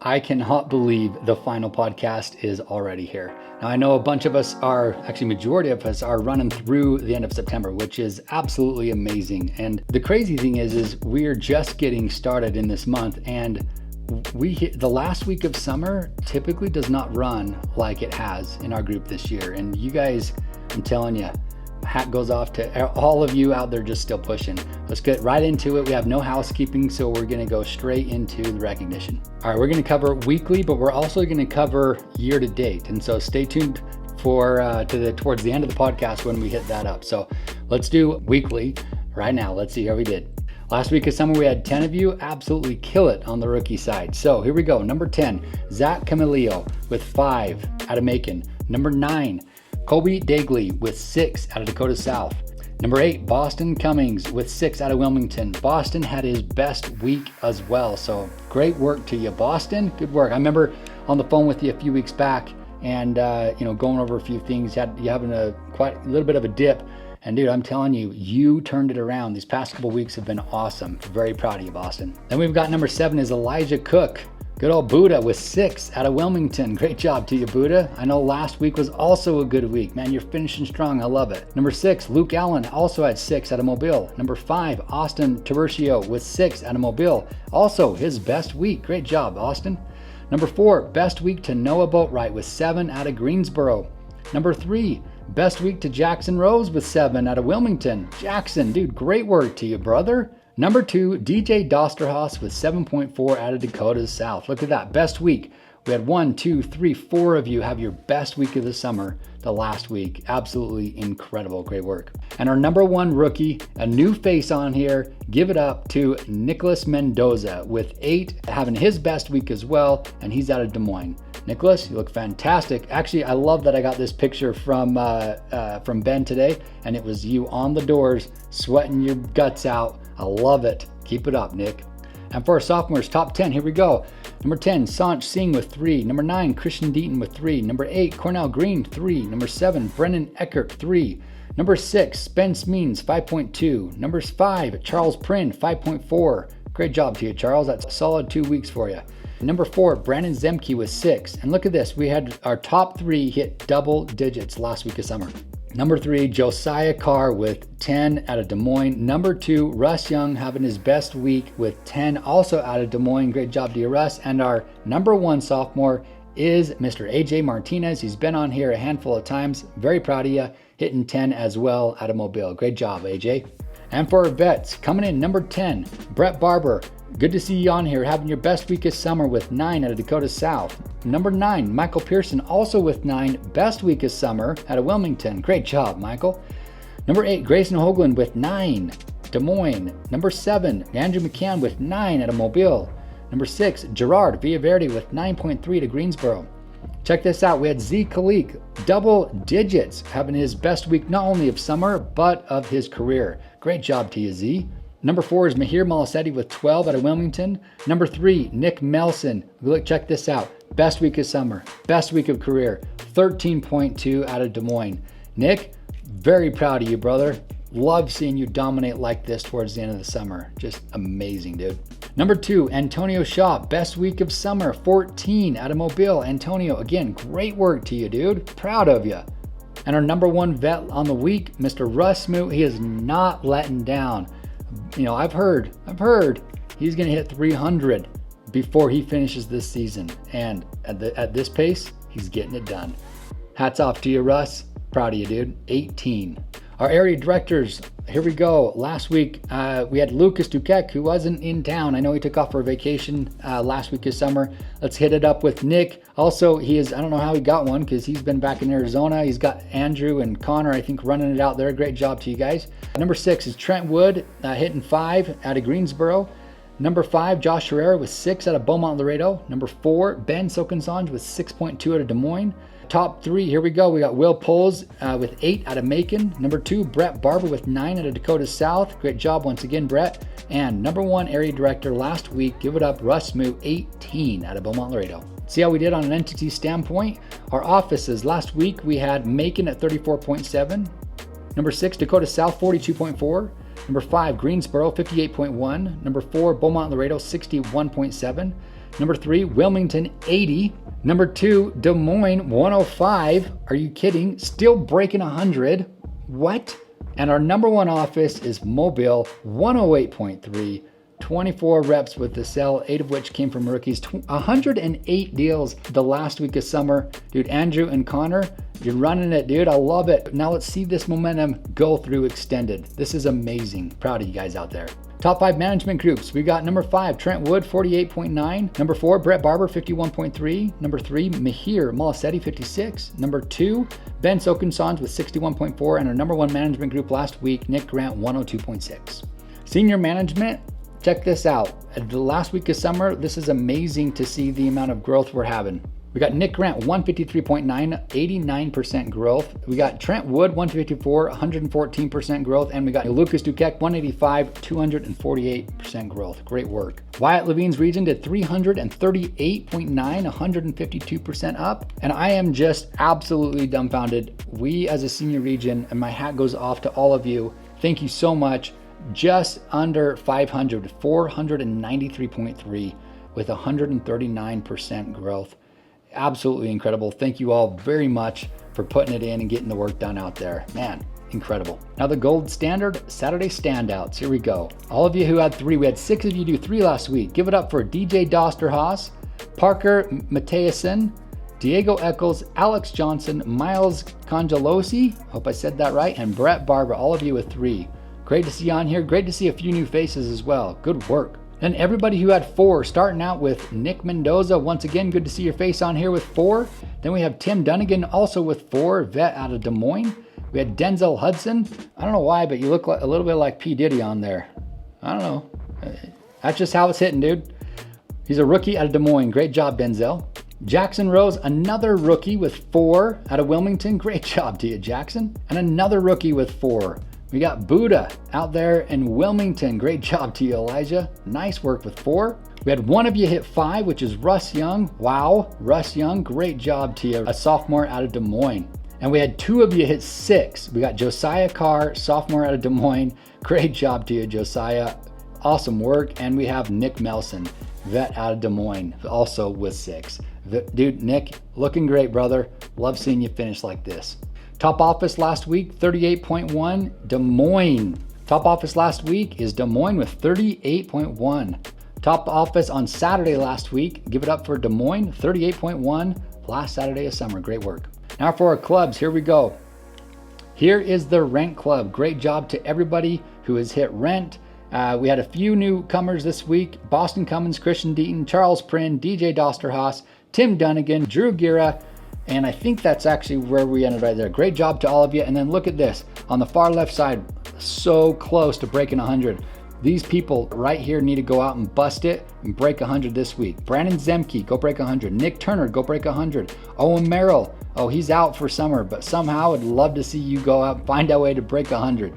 I cannot believe the final podcast is already here. Now, I know a bunch of us are, actually majority of us are running through the end of September, which is absolutely amazing. And the crazy thing is we're just getting started in this month, and the last week of summer typically does not run like it has in our group this year. And you guys, I'm telling you, hat goes off to all of you out there just still pushing. Let's get right into it. We have no housekeeping, so we're going to go straight into the recognition. All right, we're going to cover weekly, but we're also going to cover year to date. And so stay tuned for towards the end of the podcast when we hit that up. So let's do weekly right now. Let's see how we did. Last week of summer, we had 10 of you absolutely kill it on the rookie side. So here we go. Number 10, Zach Camilio with 5 out of Macon. Number 9, Kobe Dagley with 6 out of Dakota South. Number 8, Boston Cummings with 6 out of Wilmington. Boston had his best week as well. So great work to you, Boston. Good work. I remember on the phone with you a few weeks back and going over a few things. You having quite a little bit of a dip. And dude, I'm telling you, you turned it around. These past couple weeks have been awesome. Very proud of you, Boston. Then we've got number 7 is Elijah Cook. Good old Buddha with 6 out of Wilmington. Great job to you, Buddha. I know last week was also a good week. Man, you're finishing strong. I love it. Number 6, Luke Allen also had 6 out of Mobile. Number 5, Austin Tiburcio with 6 out of Mobile. Also his best week. Great job, Austin. Number 4, best week to Noah Boatwright with 7 out of Greensboro. Number 3, best week to Jackson Rose with 7 out of Wilmington. Jackson, dude, great work to you, brother. Number 2, DJ Dosterhaus with 7.4 out of Dakota South. Look at that, best week. We had 1, 2, 3, 4 of you have your best week of the summer the last week. Absolutely incredible, great work. And our number 1 rookie, a new face on here, give it up to Nicholas Mendoza with 8, having his best week as well, and he's out of Des Moines. Nicholas, you look fantastic. Actually, I love that I got this picture from Ben today, and it was you on the doors, sweating your guts out. I love it. Keep it up, Nick. And for our sophomores, top 10, here we go. Number 10, Sanch Singh with 3. Number 9, Christian Deaton with 3. Number 8, Cornell Green, 3. Number 7, Brennan Eckert, 3. Number 6, Spence Means, 5.2. Number 5, Charles Prinn, 5.4. Great job to you, Charles. That's a solid 2 weeks for you. Number 4, Brandon Zemke with 6. And look at this. We had our top 3 hit double digits last week of summer. Number 3, Josiah Carr with 10 out of Des Moines. Number 2, Russ Young having his best week with 10 also out of Des Moines. Great job to you, Russ. And our number 1 sophomore is Mr. AJ Martinez. He's been on here a handful of times. Very proud of you, hitting 10 as well out of Mobile. Great job, AJ. And for our vets, coming in number 10, Brett Barber. Good to see you on here, having your best week of summer with 9 out of Dakota South. Number 9, Michael Pearson, also with 9, best week of summer out of Wilmington. Great job, Michael. Number 8, Grayson Hoagland with 9, Des Moines. Number 7, Andrew McCann with 9 out of Mobile. Number 6, Gerard Villaverde with 9.3 to Greensboro. Check this out, we had Z Kalik, double digits, having his best week not only of summer, but of his career. Great job to you, Z. Number 4 is Mahir Malasetti with 12 out of Wilmington. Number 3, Nick Melson. Look, check this out. Best week of summer, best week of career, 13.2 out of Des Moines. Nick, very proud of you, brother. Love seeing you dominate like this towards the end of the summer. Just amazing, dude. Number 2, Antonio Shaw, best week of summer, 14 out of Mobile. Antonio, again, great work to you, dude. Proud of you. And our number 1 vet on the week, Mr. Russ Smoot, he is not letting down. You know, I've heard he's going to hit 300 before he finishes this season. And at this pace, he's getting it done. Hats off to you, Russ. Proud of you, dude. 18. Our area directors, here we go. Last week, we had Lucas Duquette, who wasn't in town. I know he took off for a vacation last week of summer. Let's hit it up with Nick. Also, I don't know how he got one because he's been back in Arizona. He's got Andrew and Connor, I think, running it out there. Great job to you guys. Number 6 is Trent Wood, hitting 5 out of Greensboro. Number 5, Josh Herrera with 6 out of Beaumont Laredo. Number 4, Ben Sokensange with 6.2 out of Des Moines. Top 3, here we go. We got Will Poles with 8 out of Macon. Number 2, Brett Barber with 9 out of Dakota South. Great job once again, Brett. And number 1 area director last week, give it up, Russ Smoot, 18 out of Beaumont Laredo. See how we did on an entity standpoint? Our offices, last week we had Macon at 34.7. Number 6, Dakota South, 42.4. Number 5, Greensboro, 58.1. Number 4, Beaumont Laredo, 61.7. Number 3, Wilmington 80. Number 2, Des Moines 105. Are you kidding? Still breaking 100. What? And our number 1 office is Mobile 108.3. 24 reps with the sell, 8 of which came from rookies. 108 deals the last week of summer. Dude, Andrew and Connor, you're running it, dude. I love it. Now let's see this momentum go through extended. This is amazing. Proud of you guys out there. Top 5 management groups. We got number 5, Trent Wood, 48.9. Number 4, Brett Barber, 51.3. Number 3, Mihir Molasetti, 56. Number 2, Ben Sokensons with 61.4. And our number 1 management group last week, Nick Grant, 102.6. Senior management, check this out. At the last week of summer, this is amazing to see the amount of growth we're having. We got Nick Grant, 153.9, 89% growth. We got Trent Wood, 154, 114% growth. And we got Lucas Duquette, 185, 248% growth. Great work. Wyatt Levine's region did 338.9, 152% up. And I am just absolutely dumbfounded. We as a senior region, and my hat goes off to all of you. Thank you so much. Just under 500, 493.3 with 139% growth. Absolutely incredible. Thank you all very much for putting it in and getting the work done out there. Man, incredible. Now the gold standard Saturday standouts. Here we go. All of you who had 3, we had 6 of you do 3 last week. Give it up for DJ Dosterhaus, Parker Mateuson, Diego Eccles, Alex Johnson, Miles Congelosi, hope I said that right, and Brett Barber, all of you with 3. Great to see you on here. Great to see a few new faces as well. Good work. And everybody who had 4, starting out with Nick Mendoza. Once again, good to see your face on here with 4. Then we have Tim Dunnigan also with 4, vet out of Des Moines. We had Denzel Hudson. I don't know why, but you look like a little bit like P. Diddy on there. I don't know. That's just how it's hitting, dude. He's a rookie out of Des Moines. Great job, Denzel. Jackson Rose, another rookie with 4 out of Wilmington. Great job to you, Jackson. And another rookie with 4. We got Buddha out there in Wilmington. Great job to you, Elijah. Nice work with 4. We had 1 of you hit 5, which is Russ Young. Wow, Russ Young, great job to you. A sophomore out of Des Moines. And we had 2 of you hit 6. We got Josiah Carr, sophomore out of Des Moines. Great job to you, Josiah. Awesome work. And we have Nick Melson, vet out of Des Moines, also with 6. Dude, Nick, looking great, brother. Love seeing you finish like this. Top office last week, 38.1, Des Moines. Top office last week is Des Moines with 38.1. Top office on Saturday last week, give it up for Des Moines, 38.1, last Saturday of summer. Great work. Now for our clubs, here we go. Here is the Rent Club. Great job to everybody who has hit Rent. We had a few newcomers this week. Boston Cummins, Christian Deaton, Charles Prinn, DJ Dosterhaus, Tim Dunnigan, Drew Gira, and I think that's actually where we ended right there. Great job to all of you. And then look at this. On the far left side, so close to breaking 100. These people right here need to go out and bust it and break 100 this week. Brandon Zemke, go break 100. Nick Turner, go break 100. Owen Merrill, oh, he's out for summer, but somehow I'd love to see you go out and find a way to break 100.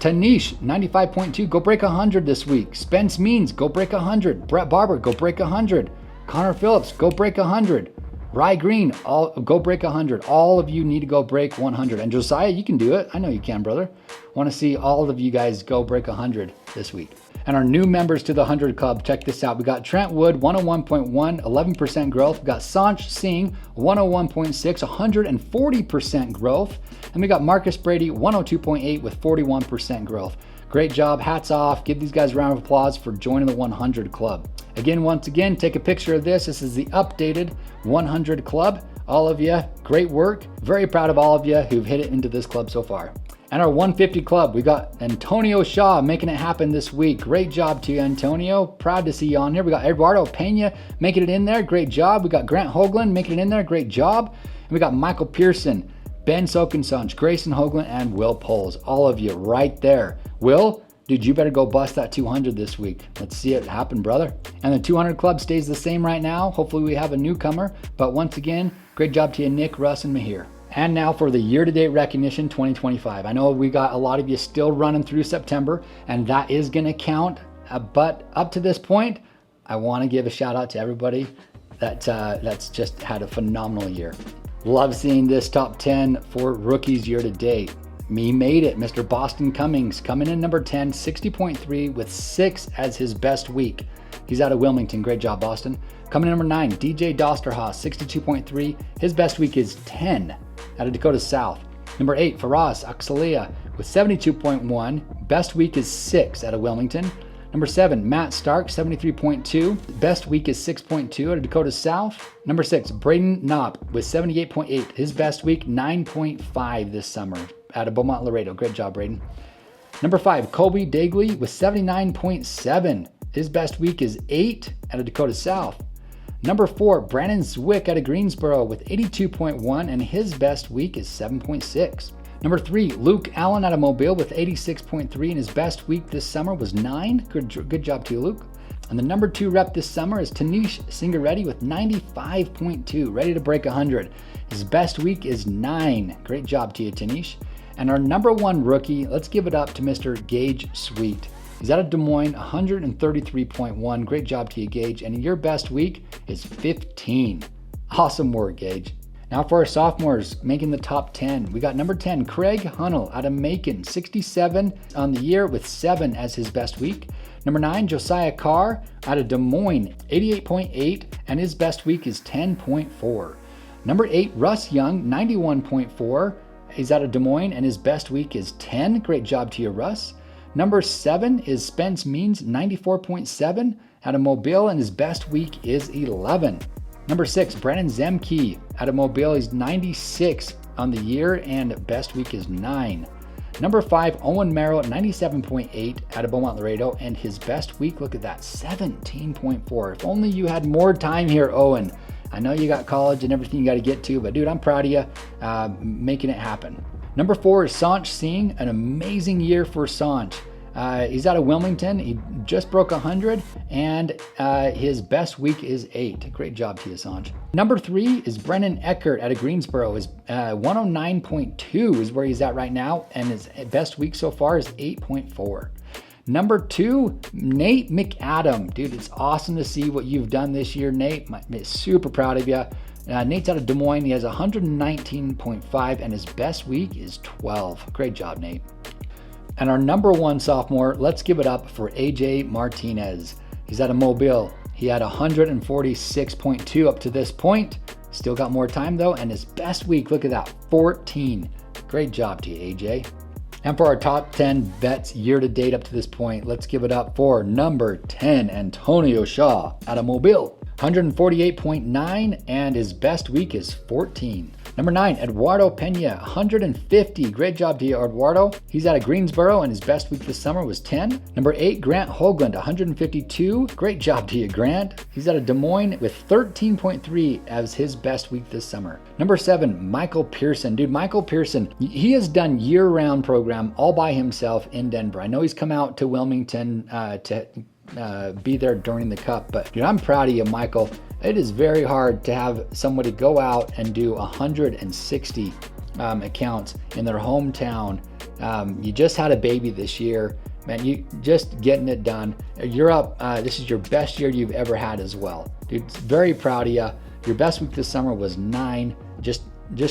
Tanish, 95.2, go break 100 this week. Spence Means, go break 100. Brett Barber, go break 100. Connor Phillips, go break 100. Rye Green, go break 100. All of you need to go break 100. And Josiah, you can do it. I know you can, brother. Want to see all of you guys go break 100 this week. And our new members to the 100 Club, check this out. We got Trent Wood, 101.1, 11% growth. We got Sanch Singh, 101.6, 140% growth. And we got Marcus Brady, 102.8 with 41% growth. Great job. Hats off. Give these guys a round of applause for joining the 100 Club. Once again, take a picture of this. This is the updated 100 Club. All of you, great work. Very proud of all of you who've hit it into this club so far. And our 150 Club, we got Antonio Shaw making it happen this week. Great job to you, Antonio. Proud to see you on here. We got Eduardo Pena making it in there. Great job. We got Grant Hoagland making it in there. Great job. And we got Michael Pearson, Ben Sokensons, Grayson Hoagland, and Will Poles. All of you right there. Will, dude, you better go bust that 200 this week. Let's see it happen, brother. And the 200 Club stays the same right now. Hopefully we have a newcomer. But once again, great job to you, Nick, Russ, and Mihir. And now for the year-to-date recognition 2025. I know we got a lot of you still running through September, and that is going to count. But up to this point, I want to give a shout out to everybody that's just had a phenomenal year. Love seeing this top 10 for rookies year to date. He made it. Mr. Boston Cummings coming in number 10, 60.3 with 6 as his best week. He's out of Wilmington. Great job, Boston. Coming in number 9, DJ Dosterhaus, 62.3. His best week is 10 out of Dakota South. Number 8, Faraz Axelia with 72.1. Best week is 6 out of Wilmington. Number 7, Matt Stark, 73.2. Best week is 6.2 out of Dakota South. Number 6, Braden Knopp with 78.8. His best week, 9.5 this summer out of Beaumont Laredo. Great job, Braden. Number 5, Colby Dagley with 79.7. His best week is 8 out of Dakota South. Number 4, Brandon Zwick out of Greensboro with 82.1, and his best week is 7.6. Number 3, Luke Allen out of Mobile with 86.3, and his best week this summer was 9. Good job to you, Luke. And the number 2 rep this summer is Tanish Singareddy with 95.2, ready to break 100. His best week is 9. Great job to you, Tanish. And our number 1 rookie, let's give it up to Mr. Gage Sweet. He's out of Des Moines, 133.1. Great job to you, Gage. And your best week is 15. Awesome work, Gage. Now for our sophomores making the top 10, we got number 10, Craig Hunnell out of Macon, 67 on the year with 7 as his best week. Number 9, Josiah Carr out of Des Moines, 88.8, and his best week is 10.4. Number 8, Russ Young, 91.4. He's out of Des Moines, and his best week is 10. Great job to you, Russ. Number 7 is Spence Means, 94.7 out of Mobile, and his best week is 11. Number 6, Brandon Zemke out of Mobile. He's 96 on the year, and best week is 9. Number 5, Owen Merrill, 97.8 out of Beaumont Laredo, and his best week, look at that, 17.4. If only you had more time here, Owen. I know you got college and everything you got to get to, but dude, I'm proud of you making it happen. Number 4 is Sanch Singh, an amazing year for Sanch. He's out of Wilmington. He just broke 100, and his best week is 8. Great job to you, Sanch. Number 3 is Brennan Eckert out of Greensboro. His 109.2 is where he's at right now, and his best week so far is 8.4. Number 2, Nate McAdam. Dude, it's awesome to see what you've done this year, Nate. I'm super proud of you. Nate's out of Des Moines. He has 119.5, and his best week is 12. Great job, Nate. And our number 1 sophomore, let's give it up for AJ Martinez. He's out of Mobile. He had 146.2 up to this point. Still got more time though, and his best week, look at that, 14. Great job to you, AJ. And for our top 10 vets year to date up to this point, let's give it up for number 10, Antonio Shaw out of Mobile. 148.9, and his best week is 14. Number 9, Eduardo Pena, 150. Great job to you, Eduardo. He's out of Greensboro, and his best week this summer was 10. Number 8, Grant Hoagland, 152. Great job to you, Grant. He's out of Des Moines with 13.3 as his best week this summer. Number 7, Michael Pearson. Dude, Michael Pearson, he has done year-round program all by himself in Denver. I know he's come out to Wilmington to be there during the Cup, but dude, I'm proud of you, Michael. It is very hard to have somebody go out and do 160 accounts in their hometown. You just had a baby this year, man. You just getting it done. You're up. This is your best year you've ever had as well, dude. Very proud of you. Your best week this summer was 9. Just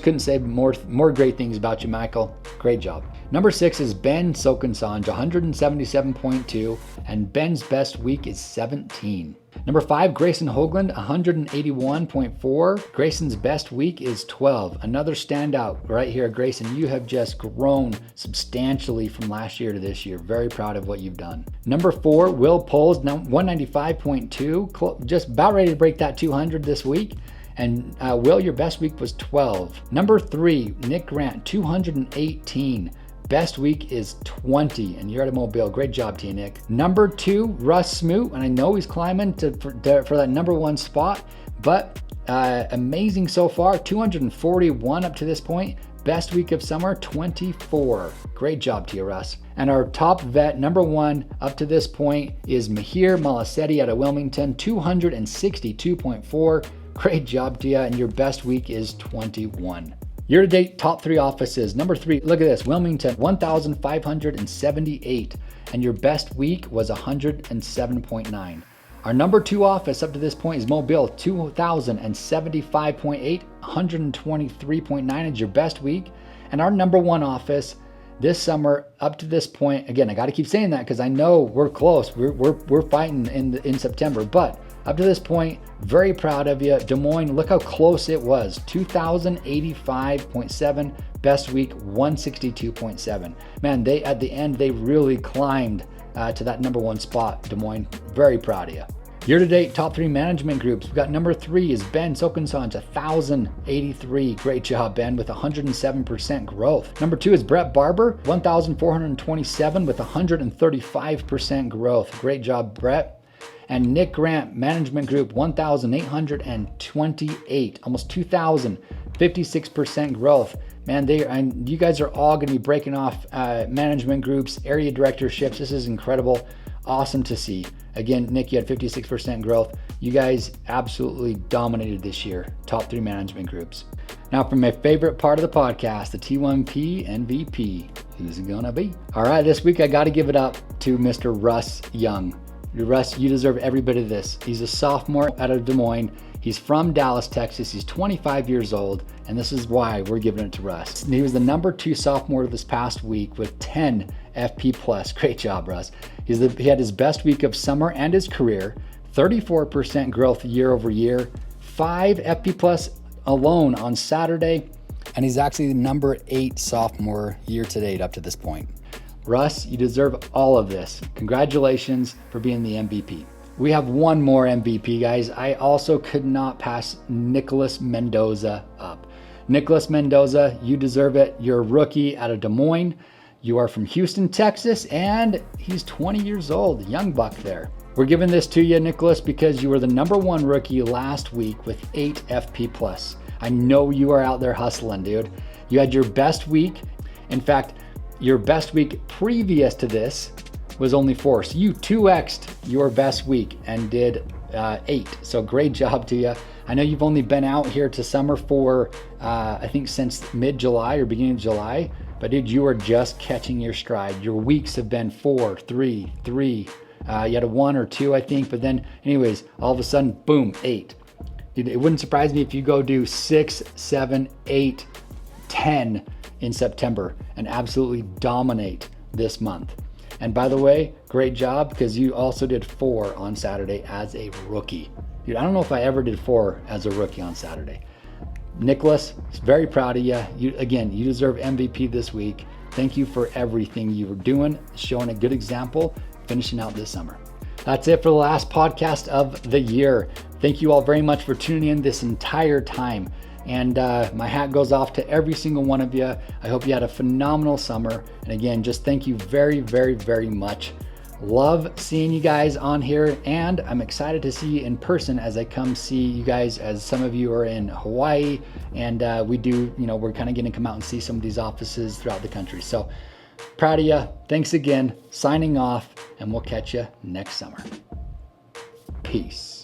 couldn't say more great things about you, Michael. Great job. Number 6 is Ben Sokensanj, 177.2, and Ben's best week is 17. Number 5, Grayson Hoagland, 181.4. Grayson's best week is 12. Another standout right here, Grayson. You have just grown substantially from last year to this year. Very proud of what you've done. Number 4, Will Poles, 195.2. Just about ready to break that 200 this week. And Will, your best week was 12. Number 3, Nick Grant, 218. Best week is 20, and you're at a Mobile. Great job to you, Nick. Number 2, Russ Smoot, and I know he's climbing for that number 1 spot, but amazing so far, 241 up to this point. Best week of summer, 24. Great job to you, Russ. And our top vet, number 1 up to this point, is Mahir Malasetti out of Wilmington, 262.4. Great job to you, and your best week is 21. Year-to-date top 3 offices. Number 3, look at this, Wilmington, 1,578, and your best week was 107.9. Our number 2 office up to this point is Mobile, 2,075.8, 123.9 is your best week. And our number 1 office this summer up to this point, again, I got to keep saying that because I know we're close. We're fighting in September, but up to this point, very proud of you. Des Moines, look how close it was. 2,085.7, best week 162.7. Man, at the end, they really climbed to that number one spot, Des Moines. Very proud of you. Year-to-date, top 3 management groups. We've got number 3 is Ben Sokensanj, 1,083. Great job, Ben, with 107% growth. Number 2 is Brett Barber, 1,427 with 135% growth. Great job, Brett. And Nick Grant, management group, 1,828, almost 2,000, 56% growth. Man, you guys are all going to be breaking off management groups, area directorships. This is incredible. Awesome to see. Again, Nick, you had 56% growth. You guys absolutely dominated this year. Top 3 management groups. Now for my favorite part of the podcast, the T1P MVP. Who's it gonna be? All right, this week I got to give it up to Mr. Russ Young. Russ, you deserve every bit of this. He's a sophomore out of Des Moines. He's from Dallas, Texas. He's 25 years old, and this is why we're giving it to Russ. He was the number 2 sophomore this past week with 10 FP plus. Great job, Russ. He had his best week of summer and his career, 34% growth year over year, 5 FP plus alone on Saturday, and he's actually the number 8 sophomore year to date up to this point. Russ, you deserve all of this. Congratulations for being the MVP. We have one more MVP, guys. I also could not pass Nicholas Mendoza up. Nicholas Mendoza, you deserve it. You're a rookie out of Des Moines. You are from Houston, Texas, and he's 20 years old, young buck there. We're giving this to you, Nicholas, because you were the number 1 rookie last week with 8 FP plus. I know you are out there hustling, dude. You had your best week. In fact, your best week previous to this was only 4. So you 2x'd your best week and did 8. So great job to you. I know you've only been out here to summer for, I think since mid-July or beginning of July, but dude, you are just catching your stride. Your weeks have been 4, 3, 3. You had a 1 or 2, I think, but then anyways, all of a sudden, boom, 8. Dude, it wouldn't surprise me if you go do 6, 7, 8, 10 in September and absolutely dominate this month. And by the way, great job, because you also did 4 on Saturday as a rookie. Dude, I don't know if I ever did 4 as a rookie on Saturday. Nicholas, very proud of you. You deserve MVP this week. Thank you for everything you were doing, showing a good example, finishing out this summer. That's it for the last podcast of the year. Thank you all very much for tuning in this entire time. And my hat goes off to every single one of you. I hope you had a phenomenal summer. And again, just thank you very, very, very much. Love seeing you guys on here, and I'm excited to see you in person as I come see you guys, as some of you are in Hawaii, and we're kind of going to come out and see some of these offices throughout the country. So proud of you. Thanks again. Signing off, and we'll catch you next summer. Peace.